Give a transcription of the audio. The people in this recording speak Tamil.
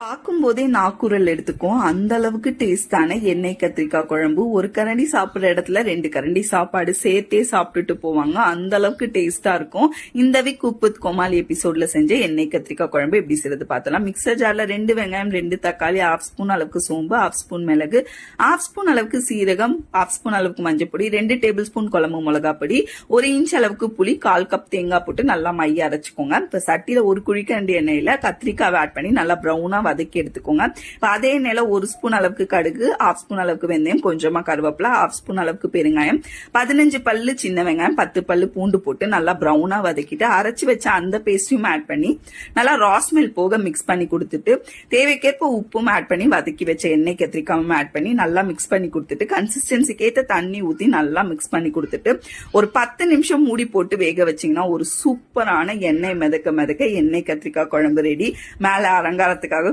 பார்க்கும்போதே நாக்குரல் எடுத்துக்கும் அந்த அளவுக்கு டேஸ்டான எண்ணெய் கத்திரிக்காய் குழம்பு. ஒரு கரண்டி சாப்பிடுற இடத்துல 2 கரண்டி சாப்பாடு சேர்த்தே சாப்பிட்டுட்டு போவாங்க. அந்த அளவுக்கு டேஸ்டா இருக்கும். இந்த வீக் உப்பு கோமாளி எபிசோட்ல செஞ்ச எண்ணெய் கத்திரிக்காய் குழம்பு எப்படி செய்யறது பார்த்தலாம். மிக்சர் ஜார்ல 2 வெங்காயம், 2 தக்காளி, 1/2 ஸ்பூன் அளவுக்கு சோம்பு, 1/2 ஸ்பூன் மிளகு, 1/2 ஸ்பூன் அளவுக்கு சீரகம், 1/2 ஸ்பூன் அளவுக்கு மஞ்சள் பொடி, 2 டேபிள் ஸ்பூன் குழம்பு மிளகா பொடி, 1 இன்ச் அளவுக்கு புளி, 1/4 கப் தேங்காய் போட்டு நல்லா மைய அரைச்சுக்கோங்க. இப்ப சட்டியில 1 குழிக்கரண்டி எண்ணெயில கத்திரிக்காவை ஆட் பண்ணி நல்லா ப்ரௌனா வதக்கி எடுத்துக்கோங்க. அதே எண்ணெயில 1 ஸ்பூன் அளவுக்கு கடுகு, 1/2 ஸ்பூன் அளவுக்கு வெந்தயம், கொஞ்சமா கருவேப்பிலை, 1/2 ஸ்பூன் அளவுக்கு பெருங்காயம், 15 பல்லு சின்ன வெங்காயம், 10 பல்லு பூண்டு போட்டு நல்லா ப்ரௌனா வதக்கிட்டு அரைச்சு வச்ச அந்த பேஸ்டையும் ஆட் பண்ணி நல்லா ராஸ்மெல் போக மிக்ஸ் பண்ணி கொடுத்துட்டு தேவைக்கேற்ப உப்பும் ஆட் பண்ணி வதக்கி வச்ச எண்ணெய் கத்திரிக்காயும் ஆட் பண்ணி நல்லா மிக்ஸ் பண்ணி கொடுத்துட்டு கன்சிஸ்டன்சிக்கு ஏற்ற தண்ணி ஊத்தி நல்லா மிக்ஸ் பண்ணி கொடுத்துட்டு ஒரு 10 நிமிஷம் மூடி போட்டு வேக வச்சீங்கன்னா ஒரு சூப்பரான எண்ணெய் மிதக்க எண்ணெய் கத்திரிக்காய் குழம்பு ரெடி. மேல அலங்காரத்துக்காக